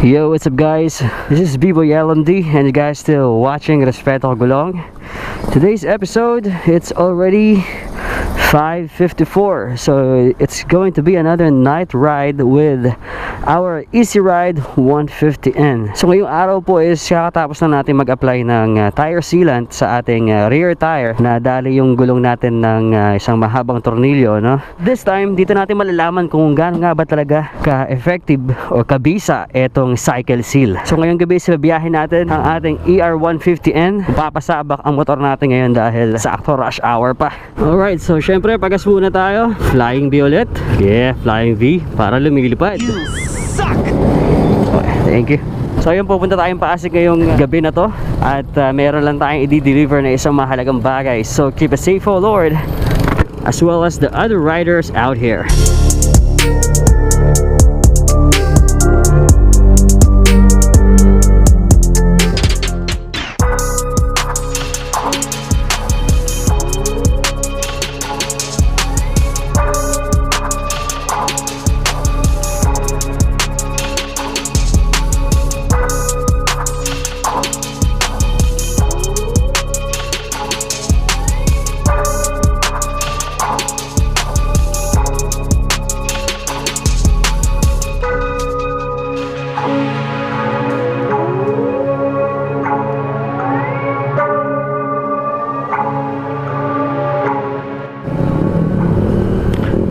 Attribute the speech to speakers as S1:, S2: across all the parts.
S1: Yo, what's up guys? This is B-Boy LMD and you guys still watching Respeto, Kagulong. Today's episode, it's already 5:54, so it's going to be another night ride with our Easy Ride 150N. So ngayong araw po is kakatapos na natin mag-apply ng tire sealant sa ating rear tire. Nadali yung gulong natin ng isang mahabang tornilyo, no? This time, dito natin malalaman kung gaano nga ba talaga ka-effective o kabisa etong cycle seal. So ngayong gabi sa biyahe natin ang ating ER150N. Papasabak ang motor natin ngayon dahil sakto rush hour pa. Alright, so syempre pagas muna tayo. Flying V ulit. Yeah, flying V para lumilipad. Okay, thank you. So ayun, pupunta tayong Pasig ngayong gabi na to. At meron lang tayong i-deliver na isang mahalagang bagay. So keep us safe, oh Lord, as well as the other riders out here.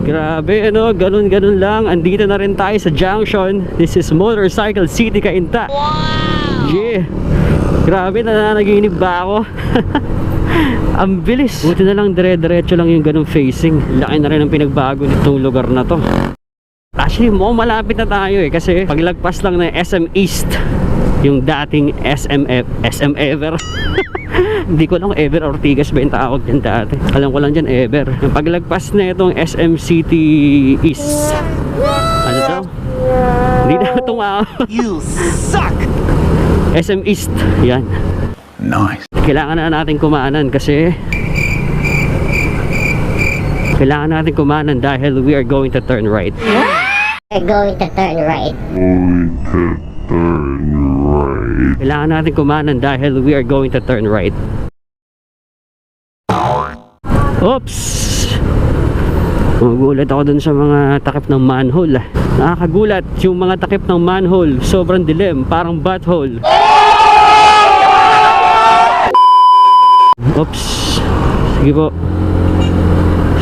S1: Grabe, ano, ganun-ganun lang. Andito na rin tayo sa junction. This is Motorcycle City, Cainta. Wow! Yeah! Grabe, nananaginip ba ako? Ang bilis. Buti na lang dire-diretso lang yung ganung facing. Laki na rin ang pinagbago nitong lugar na to. Actually, malapit na tayo eh. Kasi paglagpas lang ng SM East, yung dating SM Ever. Hindi ko lang Ever Ortigas ba yung tawag dyan dati. Alam ko lang dyan Ever. Yung paglagpas na itong SM City East, ano to? Hindi na ito You suck! SM East, yan. Nice. Kailangan na natin kumanan kasi dahil we are going to turn right.
S2: We're going to turn right.
S1: Kailangan natin kumanan dahil we are going to turn right. Oops! Magulat ako dun sa mga takip ng manhole. Nakakagulat yung mga takip ng manhole. Sobrang dilim, parang butthole. Oops! Sige po.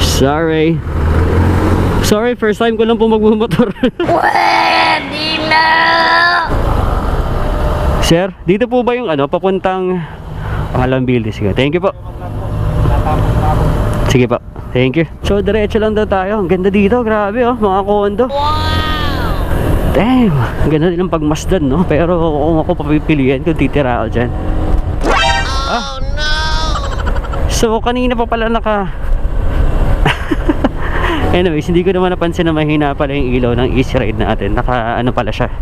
S1: Sorry, first time ko lang po magmumotor.
S2: Pwede na!
S1: Sir, dito po ba yung papuntang Pangalang Building? Sige, thank you po. Sige po, thank you. So, diretso lang daw tayo. Ang ganda dito, grabe oh, mga kondo. Wow! Damn, ang ganda din ng pagmasdan, no? Pero kung ako papipiliin, kung titira ako dyan. Oh no! So, kanina pa pala anyways, hindi ko naman napansin na mahina pala yung ilaw ng Easy Ride natin. Pala siya,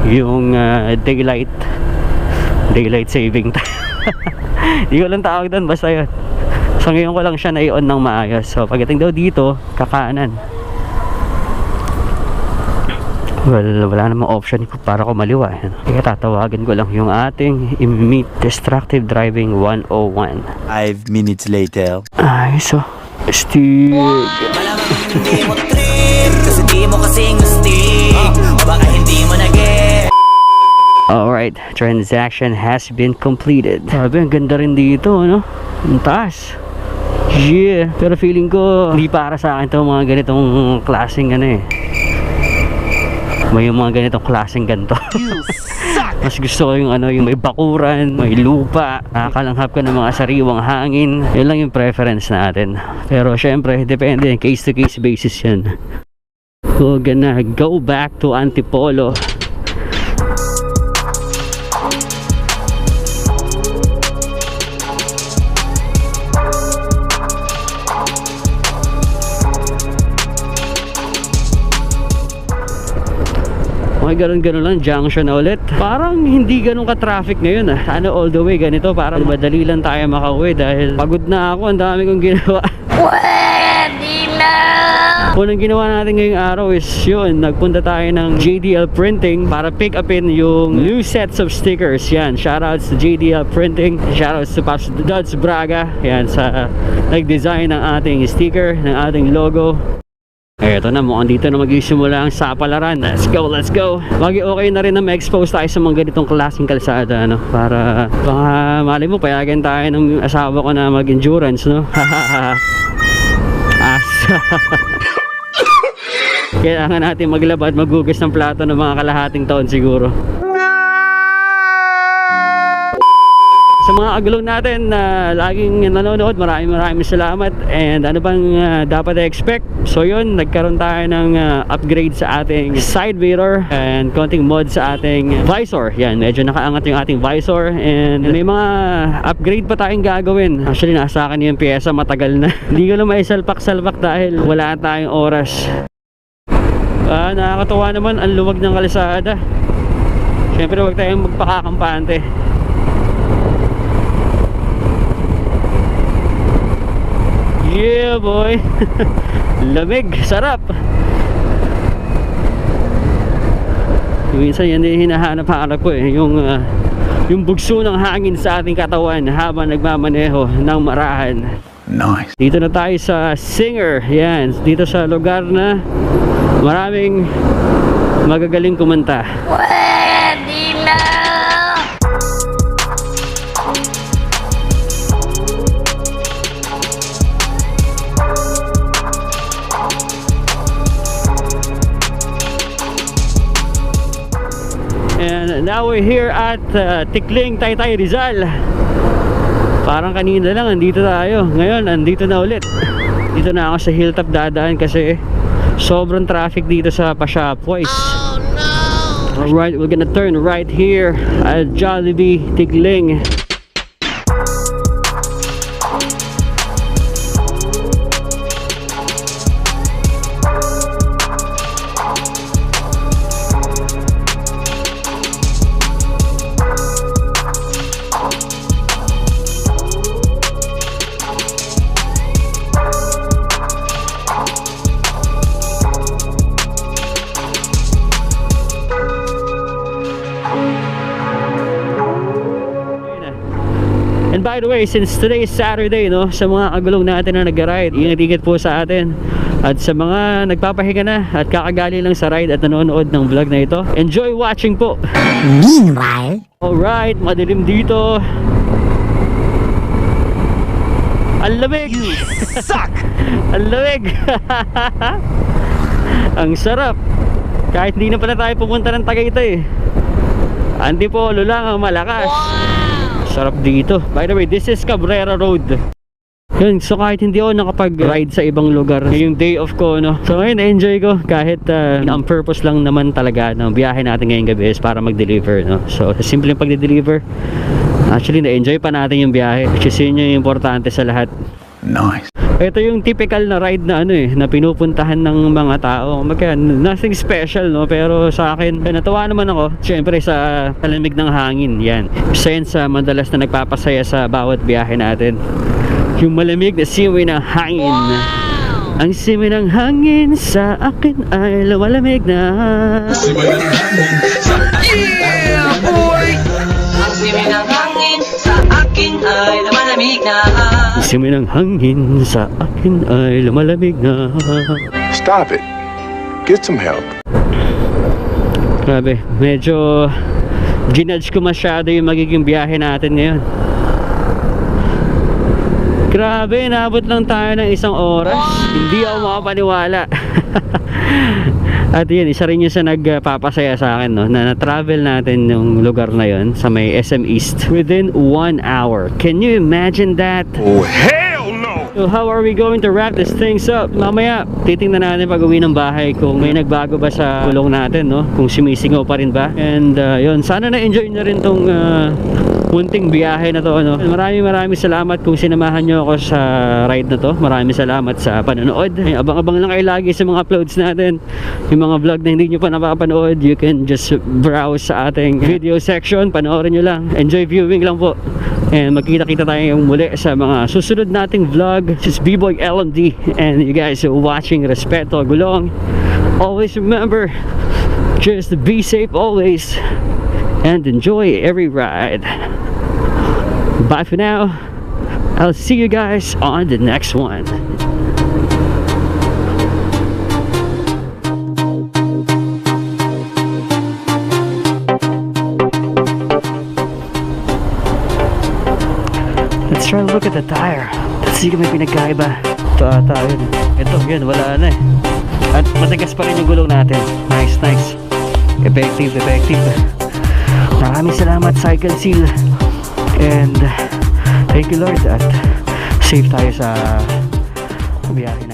S1: yung daylight saving time. Hindi ko lang tawag doon, basta yun. So ngayon ko lang siya na-i-on ng maayos. So pagdating daw dito, kakanan. Well, wala namang option para ko maliwa. Kaya tatawagan ko lang yung ating i-meet Destructive Driving 101. 5 minutes later. Ay, so Stig.
S3: Hindi mo trip kasi di mo kasing stick o baka hindi mo nag-get.
S1: Alright, transaction has been completed. Sabi, ang ganda rin dito, no? Ang taas. Yeah, pero feeling ko hindi para sa akin itong mga ganitong klaseng may mga ganitong klaseng ganito. Mas gusto ko yung yung may bakuran, may lupa, nakakalanghap ka ng mga sariwang hangin. Yun lang yung preference natin. Pero syempre, depende, case to case basis yan. We're gonna go back to Antipolo. Okay, ganun-ganun lang, junction na ulit. Parang hindi ganun ka-traffic ngayon Sana all the way ganito, parang madali lang tayo makauwi dahil pagod na ako, ang dami kong ginawa.
S2: Pwede na!
S1: Unang ginawa natin ngayong araw is yun, nagpunta tayo ng JDL Printing para pick upin yung new sets of stickers. Yan, shoutouts to JDL Printing, shoutouts to Pops Duds Braga, yan, sa nag-design ng ating sticker, ng ating logo. Eto na, mukhang dito na magsisimula ang sapalaran. Let's go, let's go. Okay na rin na ma-expose tayo sa mga ganitong klaseng kalsada, no? Para baka mali mo, payagan tayo ng asawa ko na mag-endurance, no? Asa. Kailangan natin maglaba at maghugas ng plato ng mga kalahating taon siguro. Sa mga kagulong natin na laging nanonood, maraming salamat. And ano bang dapat i-expect? So yun, nagkaroon tayo ng upgrade sa ating side mirror and konting mod sa ating visor. Yan, medyo nakaangat yung ating visor. And may mga upgrade pa tayong gagawin. Actually, nasa akin yung pyesa, matagal na. Hindi ko na maisalpak-salpak dahil wala tayong oras. Nakakatuwa naman ang luwag ng kalsada. Siyempre, huwag tayong magpakakampante. Yeah boy. Lamig, sarap. Minsan yan din hinahanap ko eh, yung bugso ng hangin sa ating katawan habang nagmamaneho ng marahan.
S4: Nice.
S1: Dito na tayo sa Singer. Yan, dito sa lugar na maraming magagaling kumanta.
S2: Pwede na!
S1: And now we're here at Tikling, Taytay, Rizal. Parang kanina lang andito tayo. Ngayon andito na ulit. Dito na ako sa hilltop dadaan kasi sobrang traffic dito sa Pashapuais.
S2: Oh no!
S1: Alright, we're gonna turn right here at Jollibee, Tikling. And by the way, since today is Saturday, no, sa mga kagulong natin na nag-ride, ingat-ingat po sa atin. At sa mga nagpapahinga na at kakagali lang sa ride at nanonood ng vlog na ito, enjoy watching po.
S2: Meanwhile,
S1: alright, madilim dito. Ang lamig! You suck! Ang lamig! Ang sarap! Kahit hindi na pala tayo pumunta ng Tagaytay. Antipolo lang ang malakas. Sarap dito. By the way, this is Cabrera Road. Yun, so kahit hindi ako nakapag-ride sa ibang lugar yung day off ko, no? So ngayon, na-enjoy ko kahit ang purpose lang naman talaga ng biyahe natin ngayong gabi is para mag-deliver, no? So, simpleng pag-deliver. Actually, na-enjoy pa natin yung biyahe, which is yun yung importante sa lahat.
S4: Nice.
S1: Ito yung typical na ride na na pinupuntahan ng mga tao. Nothing special, no? Pero sa akin, natuwa naman ako. Siyempre sa lamig ng hangin, yan. Isa yan sa madalas na nagpapasaya sa bawat biyahe natin. Yung malamig na simoy ng hangin. Wow! Ang simoy ng hangin sa akin ay lumalamig na.
S3: Simoy ng hangin sa akin ay boy! Ang simoy ng hangin sa akin ay lumalamig na.
S1: Simoy ng hangin sa akin ay lumalamig na.
S4: Stop it. Get some help.
S1: Grabe, medyo ginudge ko masyado yung magiging biyahe natin ngayon. Grabe, naabot lang tayo ng 1 oras. Hindi ako makapaniwala. At yun, isa rin yung sa nagpapasaya sa akin, no, na na-travel natin yung lugar na yun sa may SM East within 1 hour. Can you imagine that?
S4: Oh, hell no!
S1: So how are we going to wrap these things up? Mamaya, titingnan natin pag uwi ng bahay kung may nagbago ba sa gulong natin, no? Kung sumisingaw pa rin ba. And yun, sana na-enjoy nyo rin tong munting biyahe na to, ano. Maraming salamat kung sinamahan nyo ako sa ride na to. Maraming salamat sa panonood. Abang-abang lang kayo lagi sa mga uploads natin. Yung mga vlog na hindi nyo pa napapanood, you can just browse sa ating video section. Panoorin nyo lang. Enjoy viewing lang po. And magkita-kita tayo muli sa mga susunod nating vlog. This is B-Boy LMD and you guys are watching Respeto, Kagulong. Always remember, just be safe always and enjoy every ride. Bye for now. I'll see you guys on the next one. Let's try to look at the tire. Let's see kung may pinagkaiba. Ito ata yun. Ito yun, wala na eh. At matigas pa rin yung gulong natin. Nice, nice. Effective, effective. Maraming salamat Cycle Seal. And thank you Lord at safe tayo sa biyahe na.